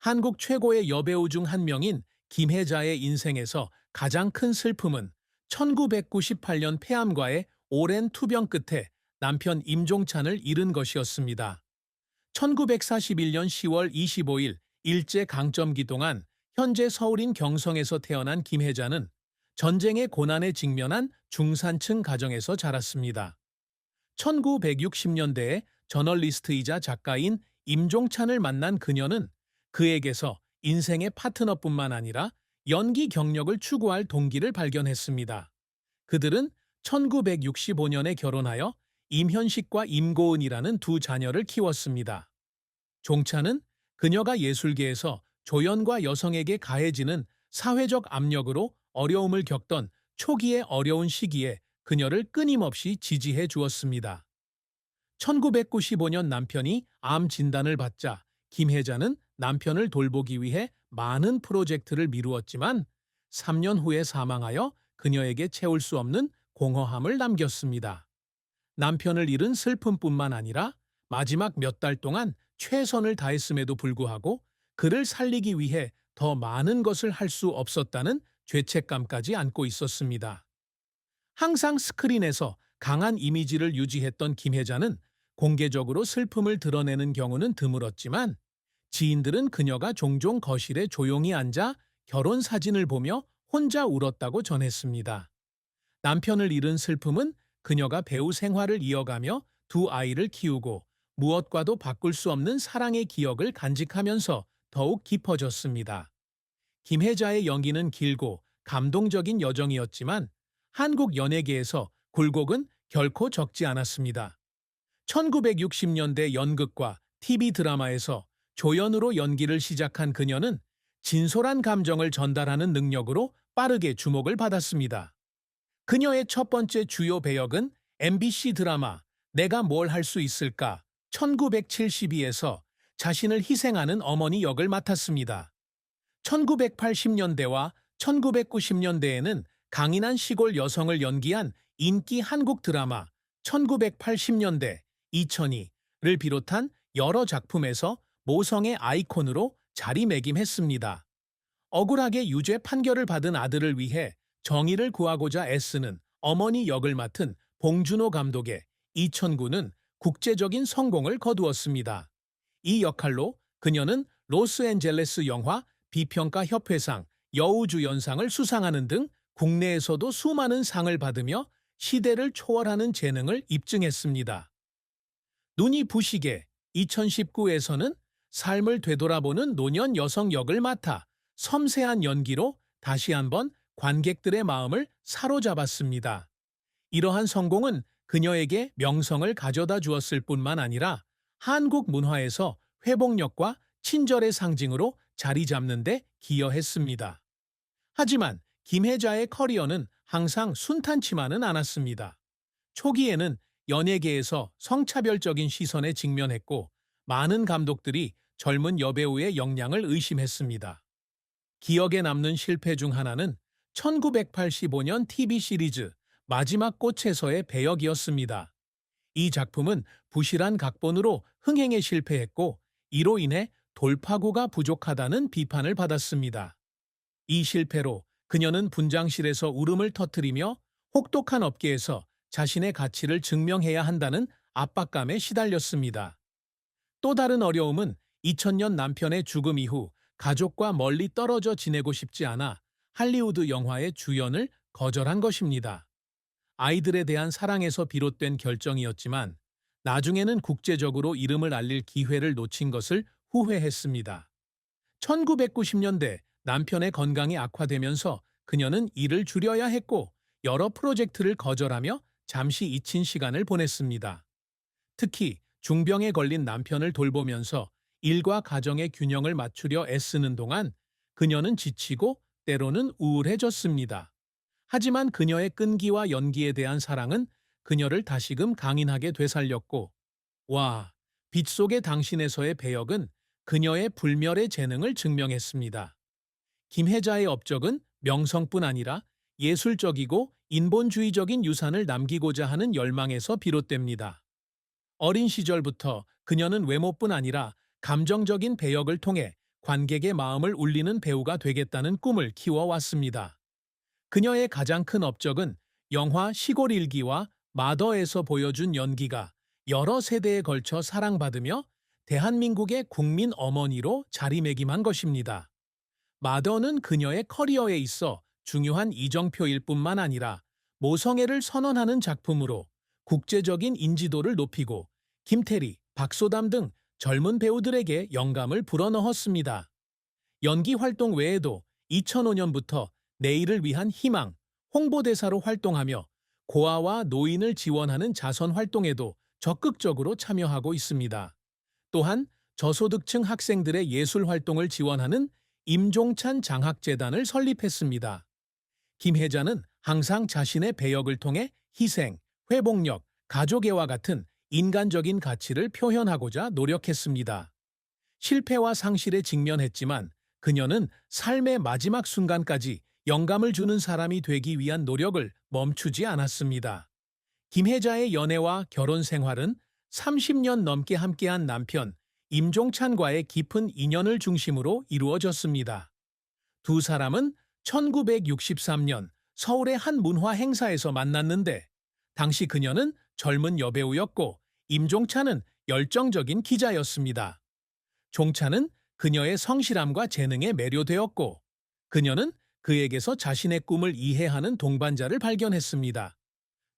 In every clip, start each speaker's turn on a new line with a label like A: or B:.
A: 한국 최고의 여배우 중 한 명인 김혜자의 인생에서 가장 큰 슬픔은 1998년 폐암과의 오랜 투병 끝에 남편 임종찬을 잃은 것이었습니다. 1941년 10월 25일 일제강점기 동안 현재 서울인 경성에서 태어난 김혜자는 전쟁의 고난에 직면한 중산층 가정에서 자랐습니다. 1960년대에 저널리스트이자 작가인 임종찬을 만난 그녀는 그에게서 인생의 파트너뿐만 아니라 연기 경력을 추구할 동기를 발견했습니다. 그들은 1965년에 결혼하여 임현식과 임고은이라는 두 자녀를 키웠습니다. 종찬은 그녀가 예술계에서 조연과 여성에게 가해지는 사회적 압력으로 어려움을 겪던 초기의 어려운 시기에 그녀를 끊임없이 지지해 주었습니다. 1995년 남편이 암 진단을 받자 김혜자는 남편을 돌보기 위해 많은 프로젝트를 미루었지만 3년 후에 사망하여 그녀에게 채울 수 없는 공허함을 남겼습니다. 남편을 잃은 슬픔뿐만 아니라 마지막 몇 달 동안 최선을 다했음에도 불구하고 그를 살리기 위해 더 많은 것을 할 수 없었다는 죄책감까지 안고 있었습니다. 항상 스크린에서 강한 이미지를 유지했던 김혜자는 공개적으로 슬픔을 드러내는 경우는 드물었지만 지인들은 그녀가 종종 거실에 조용히 앉아 결혼 사진을 보며 혼자 울었다고 전했습니다. 남편을 잃은 슬픔은 그녀가 배우 생활을 이어가며 두 아이를 키우고 무엇과도 바꿀 수 없는 사랑의 기억을 간직하면서 더욱 깊어졌습니다. 김혜자의 연기는 길고 감동적인 여정이었지만 한국 연예계에서 굴곡은 결코 적지 않았습니다. 1960년대 연극과 TV 드라마에서 조연으로 연기를 시작한 그녀는 진솔한 감정을 전달하는 능력으로 빠르게 주목을 받았습니다. 그녀의 첫 번째 주요 배역은 MBC 드라마 내가 뭘 할 수 있을까 1972에서 자신을 희생하는 어머니 역을 맡았습니다. 1980년대와 1990년대에는 강인한 시골 여성을 연기한 인기 한국 드라마 1980년대 2002를 비롯한 여러 작품에서 모성의 아이콘으로 자리매김했습니다. 억울하게 유죄 판결을 받은 아들을 위해 정의를 구하고자 애쓰는 어머니 역을 맡은 봉준호 감독의 2009는 국제적인 성공을 거두었습니다. 이 역할로 그녀는 로스앤젤레스 영화 비평가 협회상 여우주연상을 수상하는 등 국내에서도 수많은 상을 받으며 시대를 초월하는 재능을 입증했습니다. 눈이 부시게 2019에서는 삶을 되돌아보는 노년 여성 역을 맡아 섬세한 연기로 다시 한번 관객들의 마음을 사로잡았습니다. 이러한 성공은 그녀에게 명성을 가져다 주었을 뿐만 아니라 한국 문화에서 회복력과 친절의 상징으로 자리 잡는 데 기여했습니다. 하지만 김혜자의 커리어는 항상 순탄치만은 않았습니다. 초기에는 연예계에서 성차별적인 시선에 직면했고 많은 감독들이 젊은 여배우의 역량을 의심했습니다. 기억에 남는 실패 중 하나는 1985년 TV 시리즈 마지막 꽃에서의 배역이었습니다. 이 작품은 부실한 각본으로 흥행에 실패했고 이로 인해 돌파구가 부족하다는 비판을 받았습니다. 이 실패로 그녀는 분장실에서 울음을 터뜨리며 혹독한 업계에서 자신의 가치를 증명해야 한다는 압박감에 시달렸습니다. 또 다른 어려움은 2000년 남편의 죽음 이후 가족과 멀리 떨어져 지내고 싶지 않아 할리우드 영화의 주연을 거절한 것입니다. 아이들에 대한 사랑에서 비롯된 결정이었지만 나중에는 국제적으로 이름을 알릴 기회를 놓친 것을 후회했습니다. 1990년대 남편의 건강이 악화되면서 그녀는 일을 줄여야 했고 여러 프로젝트를 거절하며 잠시 잊힌 시간을 보냈습니다. 특히 중병에 걸린 남편을 돌보면서 일과 가정의 균형을 맞추려 애쓰는 동안 그녀는 지치고 때로는 우울해졌습니다. 하지만 그녀의 끈기와 연기에 대한 사랑은 그녀를 다시금 강인하게 되살렸고 와, 빛 속의 당신에서의 배역은 그녀의 불멸의 재능을 증명했습니다. 김혜자의 업적은 명성뿐 아니라 예술적이고 인본주의적인 유산을 남기고자 하는 열망에서 비롯됩니다. 어린 시절부터 그녀는 외모뿐 아니라 감정적인 배역을 통해 관객의 마음을 울리는 배우가 되겠다는 꿈을 키워왔습니다. 그녀의 가장 큰 업적은 영화 시골 일기와 마더에서 보여준 연기가 여러 세대에 걸쳐 사랑받으며 대한민국의 국민 어머니로 자리매김한 것입니다. 마더는 그녀의 커리어에 있어 중요한 이정표일 뿐만 아니라 모성애를 선언하는 작품으로 국제적인 인지도를 높이고 김태리, 박소담 등 젊은 배우들에게 영감을 불어넣었습니다. 연기 활동 외에도 2005년부터 내일을 위한 희망, 홍보대사로 활동하며 고아와 노인을 지원하는 자선 활동에도 적극적으로 참여하고 있습니다. 또한 저소득층 학생들의 예술 활동을 지원하는 임종찬 장학재단을 설립했습니다. 김혜자는 항상 자신의 배역을 통해 희생, 회복력, 가족애와 같은 인간적인 가치를 표현하고자 노력했습니다. 실패와 상실에 직면했지만 그녀는 삶의 마지막 순간까지 영감을 주는 사람이 되기 위한 노력을 멈추지 않았습니다. 김혜자의 연애와 결혼 생활은 30년 넘게 함께한 남편 임종찬과의 깊은 인연을 중심으로 이루어졌습니다. 두 사람은 1963년 서울의 한 문화 행사에서 만났는데 당시 그녀는 젊은 여배우였고 임종찬은 열정적인 기자였습니다. 종찬은 그녀의 성실함과 재능에 매료되었고 그녀는 그에게서 자신의 꿈을 이해하는 동반자를 발견했습니다.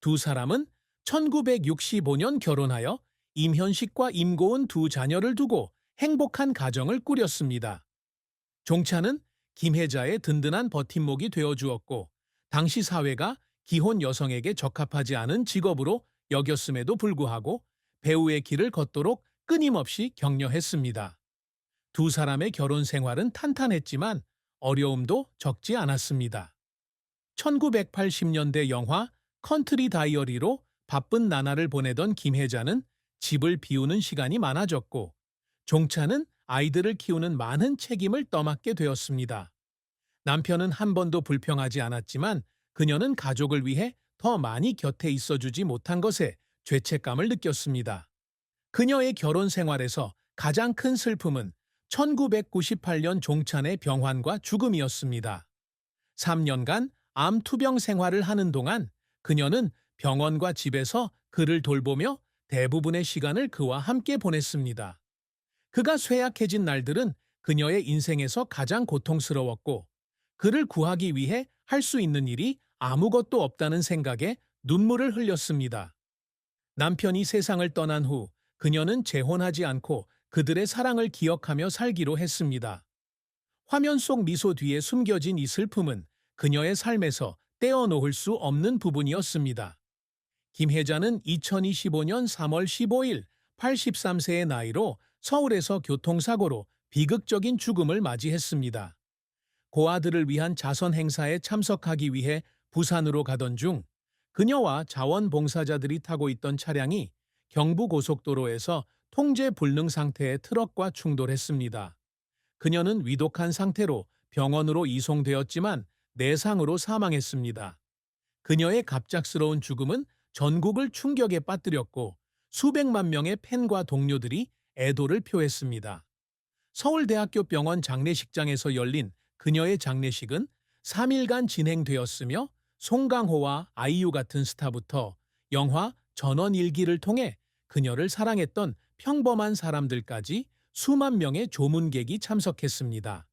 A: 두 사람은 1965년 결혼하여 임현식과 임고은 두 자녀를 두고 행복한 가정을 꾸렸습니다. 종찬은 김혜자의 든든한 버팀목이 되어주었고 당시 사회가 기혼 여성에게 적합하지 않은 직업으로 여겼음에도 불구하고 배우의 길을 걷도록 끊임없이 격려했습니다. 두 사람의 결혼 생활은 탄탄했지만 어려움도 적지 않았습니다. 1980년대 영화 컨트리 다이어리로 바쁜 나날을 보내던 김혜자는 집을 비우는 시간이 많아졌고 종찬은 아이들을 키우는 많은 책임을 떠맡게 되었습니다. 남편은 한 번도 불평하지 않았지만 그녀는 가족을 위해 더 많이 곁에 있어주지 못한 것에 죄책감을 느꼈습니다. 그녀의 결혼 생활에서 가장 큰 슬픔은 1998년 종찬의 병환과 죽음이었습니다. 3년간 암 투병 생활을 하는 동안 그녀는 병원과 집에서 그를 돌보며 대부분의 시간을 그와 함께 보냈습니다. 그가 쇠약해진 날들은 그녀의 인생에서 가장 고통스러웠고 그를 구하기 위해 할 수 있는 일이 아무것도 없다는 생각에 눈물을 흘렸습니다. 남편이 세상을 떠난 후 그녀는 재혼하지 않고 그들의 사랑을 기억하며 살기로 했습니다. 화면 속 미소 뒤에 숨겨진 이 슬픔은 그녀의 삶에서 떼어놓을 수 없는 부분이었습니다. 김혜자는 2025년 3월 15일 83세의 나이로 서울에서 교통사고로 비극적인 죽음을 맞이했습니다. 고아들을 위한 자선 행사에 참석하기 위해 부산으로 가던 중 그녀와 자원봉사자들이 타고 있던 차량이 경부고속도로에서 통제 불능 상태의 트럭과 충돌했습니다. 그녀는 위독한 상태로 병원으로 이송되었지만 내상으로 사망했습니다. 그녀의 갑작스러운 죽음은 전국을 충격에 빠뜨렸고 수백만 명의 팬과 동료들이 애도를 표했습니다. 서울대학교 병원 장례식장에서 열린 그녀의 장례식은 3일간 진행되었으며 송강호와 아이유 같은 스타부터 영화 전원일기를 통해 그녀를 사랑했던 평범한 사람들까지 수만 명의 조문객이 참석했습니다.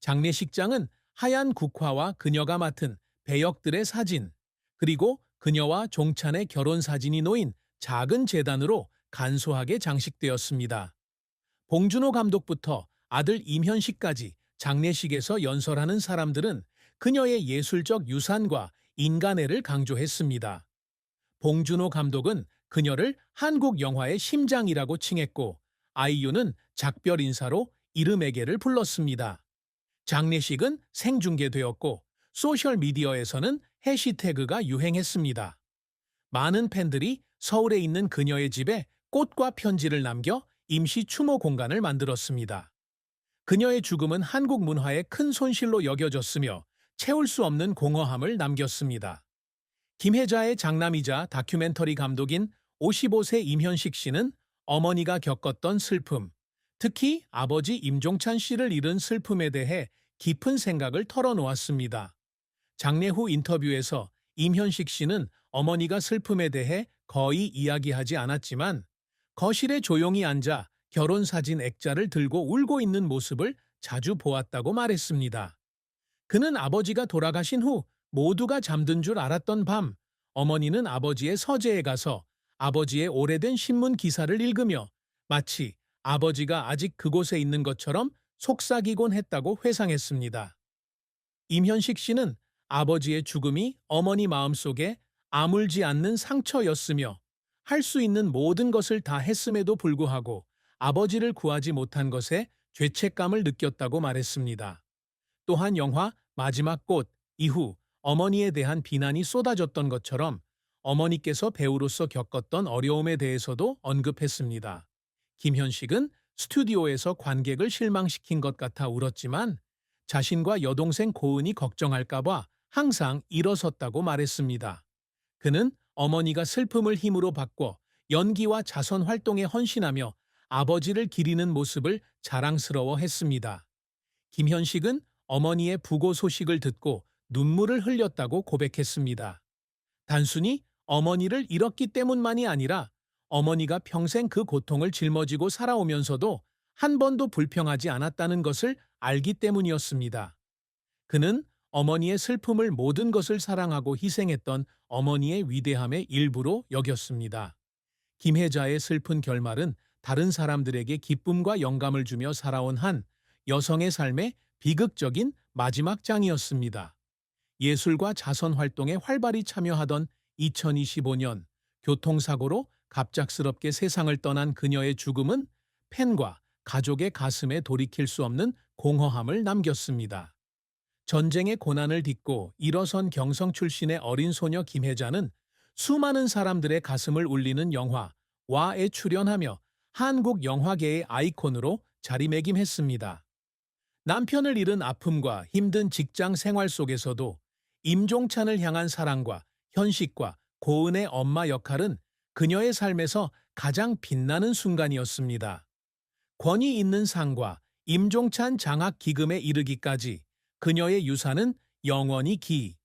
A: 장례식장은 하얀 국화와 그녀가 맡은 배역들의 사진, 그리고 그녀와 종찬의 결혼 사진이 놓인 작은 제단으로 간소하게 장식되었습니다. 봉준호 감독부터 아들 임현식까지 장례식에서 연설하는 사람들은 그녀의 예술적 유산과 인간애를 강조했습니다. 봉준호 감독은 그녀를 한국 영화의 심장이라고 칭했고 아이유는 작별 인사로 이름에게를 불렀습니다. 장례식은 생중계되었고 소셜미디어에서는 해시태그가 유행했습니다. 많은 팬들이 서울에 있는 그녀의 집에 꽃과 편지를 남겨 임시 추모 공간을 만들었습니다. 그녀의 죽음은 한국 문화의 큰 손실로 여겨졌으며 채울 수 없는 공허함을 남겼습니다. 김혜자의 장남이자 다큐멘터리 감독인 55세 임현식 씨는 어머니가 겪었던 슬픔, 특히 아버지 임종찬 씨를 잃은 슬픔에 대해 깊은 생각을 털어놓았습니다. 장례 후 인터뷰에서 임현식 씨는 어머니가 슬픔에 대해 거의 이야기하지 않았지만 거실에 조용히 앉아 결혼사진 액자를 들고 울고 있는 모습을 자주 보았다고 말했습니다. 그는 아버지가 돌아가신 후 모두가 잠든 줄 알았던 밤, 어머니는 아버지의 서재에 가서 아버지의 오래된 신문 기사를 읽으며 마치 아버지가 아직 그곳에 있는 것처럼 속삭이곤 했다고 회상했습니다. 임현식 씨는 아버지의 죽음이 어머니 마음속에 아물지 않는 상처였으며 할 수 있는 모든 것을 다 했음에도 불구하고 아버지를 구하지 못한 것에 죄책감을 느꼈다고 말했습니다. 또한 영화 마지막 꽃 이후 어머니에 대한 비난이 쏟아졌던 것처럼 어머니께서 배우로서 겪었던 어려움에 대해서도 언급했습니다. 김현식은 스튜디오에서 관객을 실망시킨 것 같아 울었지만 자신과 여동생 고은이 걱정할까봐 항상 일어섰다고 말했습니다. 그는 어머니가 슬픔을 힘으로 바꿔 연기와 자선 활동에 헌신하며 아버지를 기리는 모습을 자랑스러워했습니다. 김현식은 어머니의 부고 소식을 듣고 눈물을 흘렸다고 고백했습니다. 단순히 어머니를 잃었기 때문만이 아니라 어머니가 평생 그 고통을 짊어지고 살아오면서도 한 번도 불평하지 않았다는 것을 알기 때문이었습니다. 그는 어머니의 슬픔을 모든 것을 사랑하고 희생했던 어머니의 위대함의 일부로 여겼습니다. 김혜자의 슬픈 결말은 다른 사람들에게 기쁨과 영감을 주며 살아온 한 여성의 삶의 비극적인 마지막 장이었습니다. 예술과 자선 활동에 활발히 참여하던 2025년 교통사고로 갑작스럽게 세상을 떠난 그녀의 죽음은 팬과 가족의 가슴에 돌이킬 수 없는 공허함을 남겼습니다. 전쟁의 고난을 딛고 일어선 경성 출신의 어린 소녀 김혜자는 수많은 사람들의 가슴을 울리는 영화 와에 출연하며 한국 영화계의 아이콘으로 자리매김했습니다. 남편을 잃은 아픔과 힘든 직장 생활 속에서도 임종찬을 향한 사랑과 현식과 고은의 엄마 역할은 그녀의 삶에서 가장 빛나는 순간이었습니다. 권위 있는 상과 임종찬 장학 기금에 이르기까지 그녀의 유산은 영원히 기.